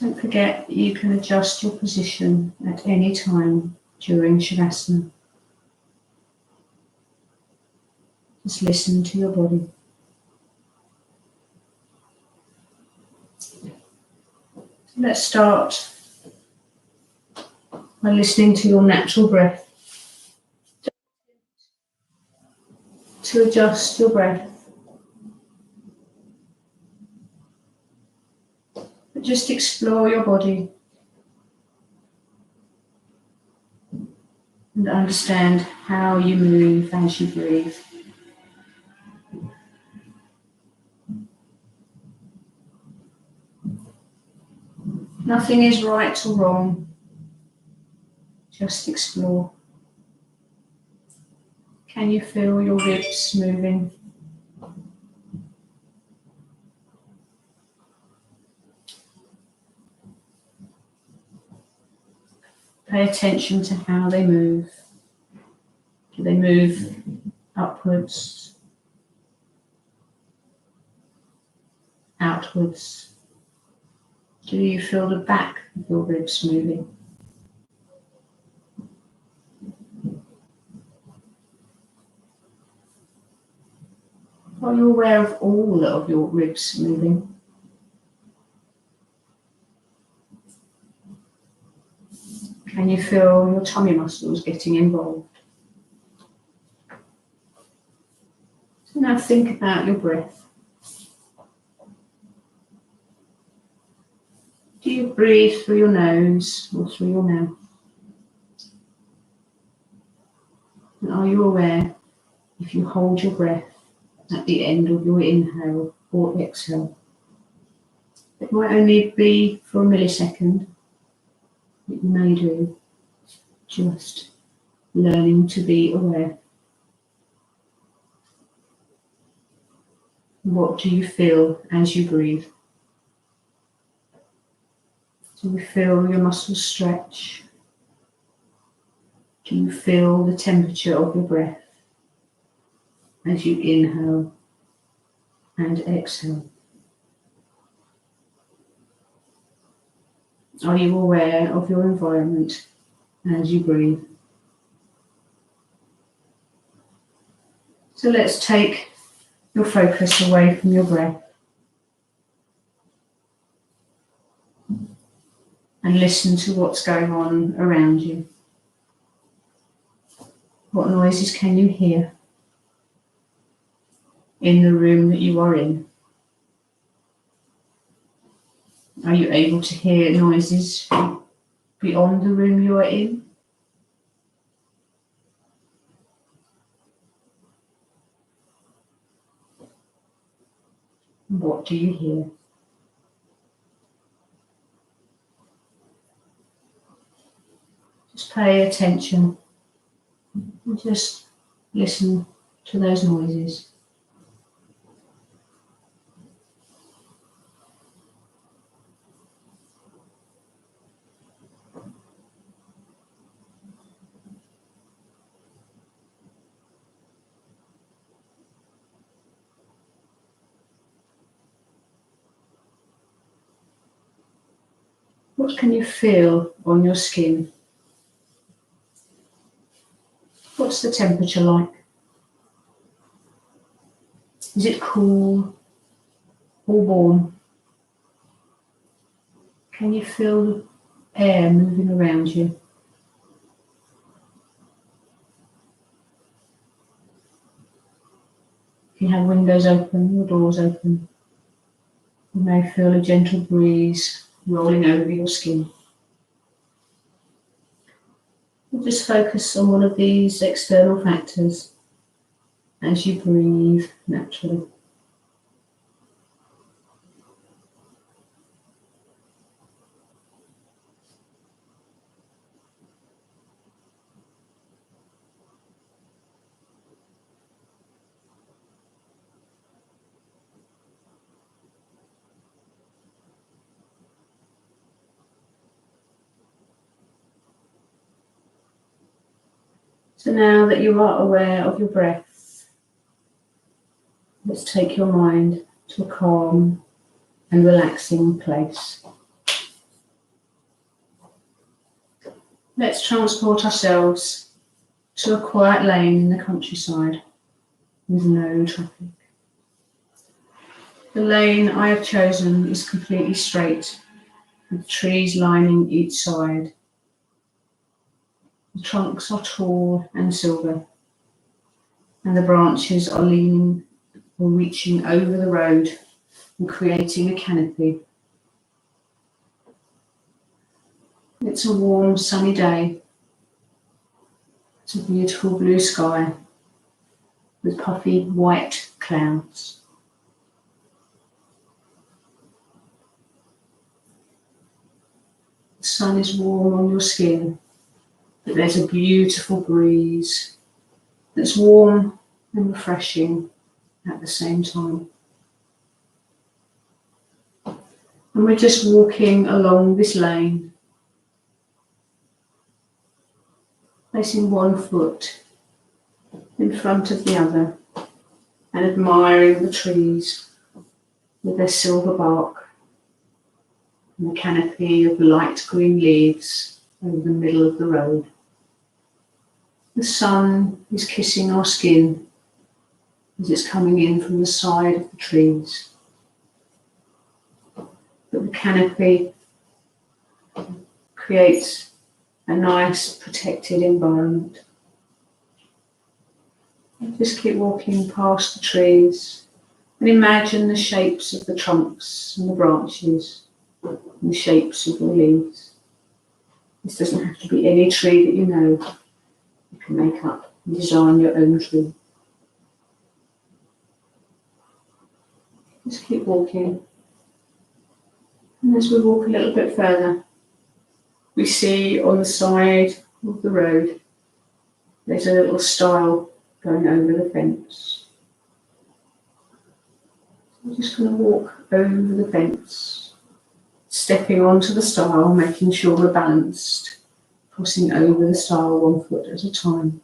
Don't forget you can adjust your position at any time during Savasana. Just listen to your body. Let's start by listening to your natural breath. To adjust your breath. But just explore your body and understand how you move as you breathe. Nothing is right or wrong. Just explore. Can you feel your ribs moving? Pay attention to how they move. Do they move upwards, outwards? Do you feel the back of your ribs moving? Are you aware of all of your ribs moving? Can you feel your tummy muscles getting involved? So now think about your breath. Do you breathe through your nose or through your mouth? And are you aware if you hold your breath at the end of your inhale or exhale? It might only be for a millisecond, but you may do. Just learning to be aware. What do you feel as you breathe? Do you feel your muscles stretch? Do you feel the temperature of your breath as you inhale and exhale? Are you aware of your environment as you breathe? So let's take your focus away from your breath and listen to what's going on around you. What noises can you hear in the room that you are in? Are you able to hear noises beyond the room you are in? What do you hear? Just pay attention and just listen to those noises. What can you feel on your skin? What's the temperature like? Is it cool or warm? Can you feel air moving around you? If you have windows open or doors open, you may feel a gentle breeze rolling over your skin. We'll just focus on one of these external factors as you breathe naturally. So now that you are aware of your breath, let's take your mind to a calm and relaxing place. Let's transport ourselves to a quiet lane in the countryside with no traffic. The lane I have chosen is completely straight, with trees lining each side. The trunks are tall and silver, and the branches are leaning or reaching over the road and creating a canopy. It's a warm, sunny day. It's a beautiful blue sky with puffy white clouds. The sun is warm on your skin, but there's a beautiful breeze that's warm and refreshing at the same time. And we're just walking along this lane, placing one foot in front of the other and admiring the trees with their silver bark and the canopy of light green leaves over the middle of the road. The sun is kissing our skin as it's coming in from the side of the trees. But the canopy creates a nice protected environment. Just keep walking past the trees and imagine the shapes of the trunks and the branches and the shapes of the leaves. This doesn't have to be any tree that you know. You can make up and design your own tree. Just keep walking. And as we walk a little bit further, we see on the side of the road, there's a little stile going over the fence. We're just going to walk over the fence, stepping onto the stile, making sure we're balanced, crossing over the stile 1 foot at a time,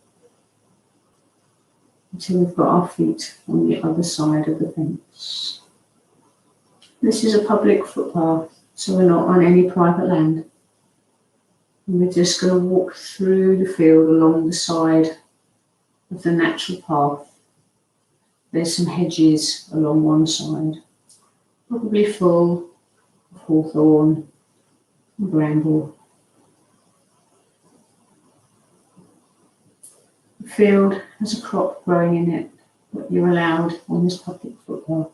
until we've got our feet on the other side of the fence. This is a public footpath, so we're not on any private land. And we're just going to walk through the field along the side of the natural path. There's some hedges along one side, probably full of hawthorn and bramble. The field has a crop growing in it that you're allowed on this public footpath.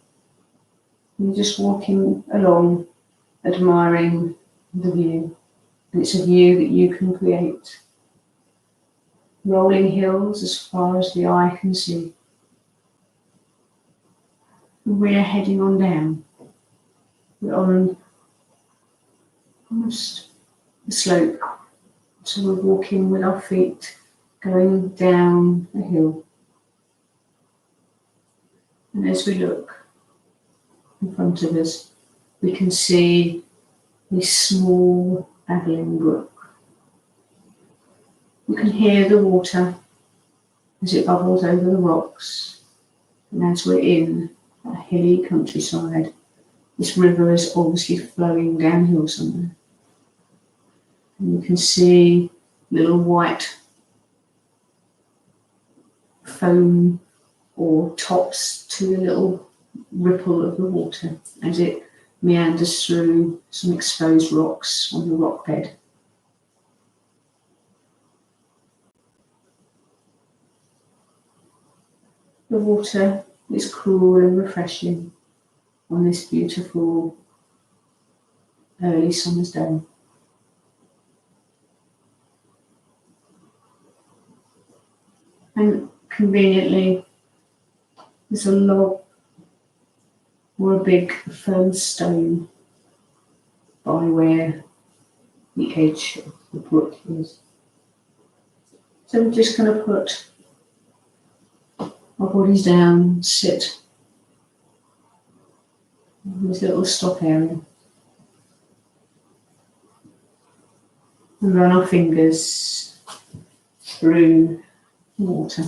You're just walking along, admiring the view. And it's a view that you can create. Rolling hills as far as the eye can see. And we're heading on down. We're on almost the slope. So we're walking with our feet going down a hill. And as we look in front of us, we can see this small babbling brook. You can hear the water as it bubbles over the rocks. And as we're in a hilly countryside, this river is obviously flowing downhill somewhere. And you can see little white foam or tops to the little ripple of the water as it meanders through some exposed rocks on the rock bed. The water is cool and refreshing on this beautiful early summer's day. And conveniently, there's a log or a big firm stone by where the edge of the brook is. So we're just going to put our bodies down, sit in this little stop area, and run our fingers through the water.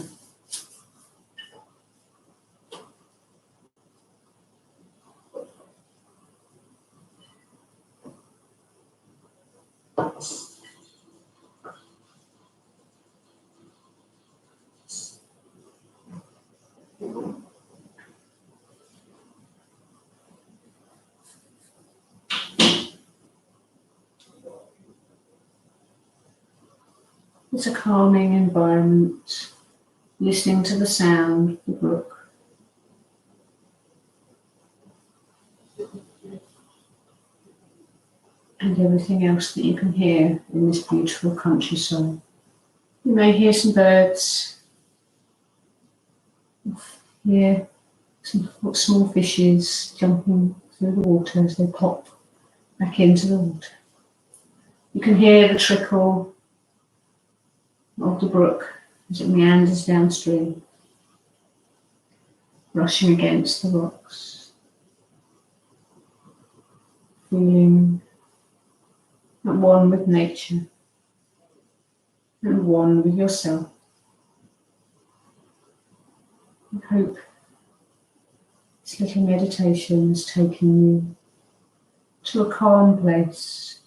It's a calming environment, listening to the sound of the brook. And everything else that you can hear in this beautiful countryside. You may hear some birds, hear some small fishes jumping through the water as they pop back into the water. You can hear the trickle of the brook as it meanders downstream, rushing against the rocks, feeling at one with nature and one with yourself. I hope this little meditation has taken you to a calm place,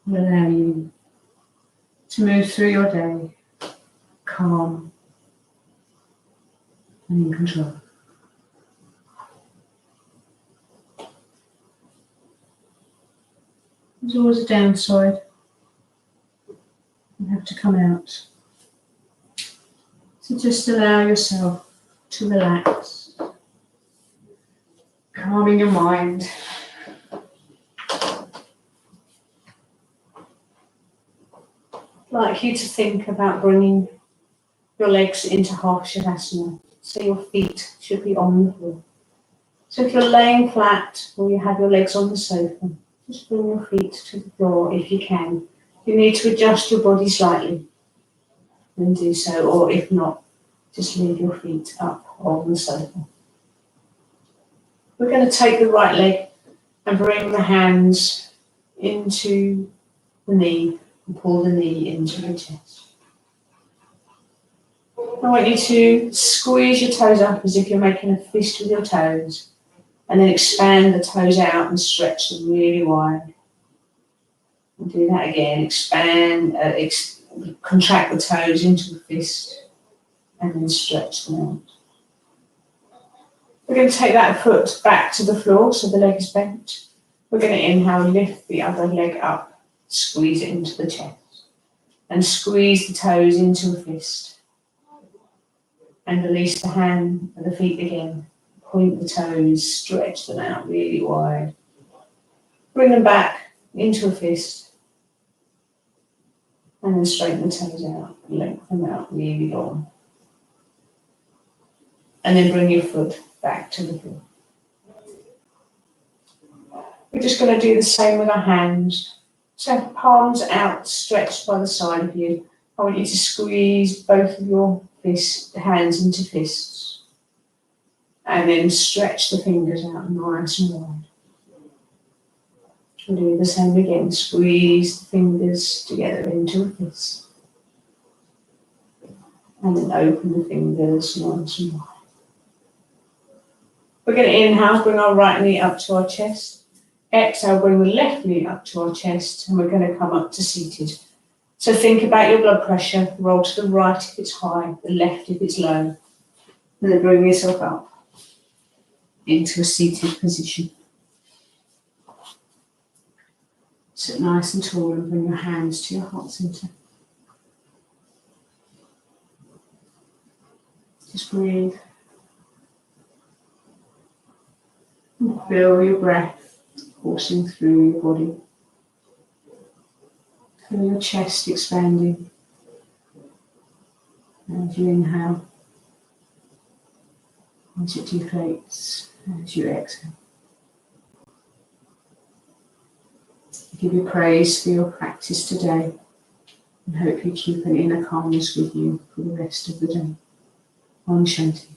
and allow you to move through your day calm and in control. There's always a downside. You have to come out. So just allow yourself to relax, calming your mind. I'd like you to think about bringing your legs into half Savasana, so your feet should be on the floor. So if you're laying flat or you have your legs on the sofa, just bring your feet to the floor if you can. If you need to adjust your body slightly, then do so, or if not, just leave your feet up on the sofa. We're going to take the right leg and bring the hands into the knee and pull the knee into the chest. I want you to squeeze your toes up as if you're making a fist with your toes, and then expand the toes out and stretch them really wide. And do that again. Expand, contract the toes into a fist, and then stretch them out. We're going to take that foot back to the floor so the leg is bent. We're going to inhale, lift the other leg up, squeeze it into the chest, and squeeze the toes into a fist. And release the hand and the feet again. Point the toes, stretch them out really wide. Bring them back into a fist. And then straighten the toes out, lengthen them out really long. And then bring your foot back to the floor. We're just going to do the same with our hands. So palms out, stretched by the side of you. I want you to squeeze both of your hands into fists. And then stretch the fingers out nice and wide. And do the same again. Squeeze the fingers together into a fist. And then open the fingers nice and wide. We're going to inhale, bring our right knee up to our chest. Exhale, bring the left knee up to our chest, and we're going to come up to seated. So think about your blood pressure. Roll to the right if it's high, the left if it's low. And then bring yourself up into a seated position. Sit nice and tall and bring your hands to your heart centre. Just breathe. And feel your breath coursing through your body. Feel your chest expanding as you inhale, as it deflates, as you exhale. I give you praise for your practice today and hope you keep an inner calmness with you for the rest of the day. Om Shanti.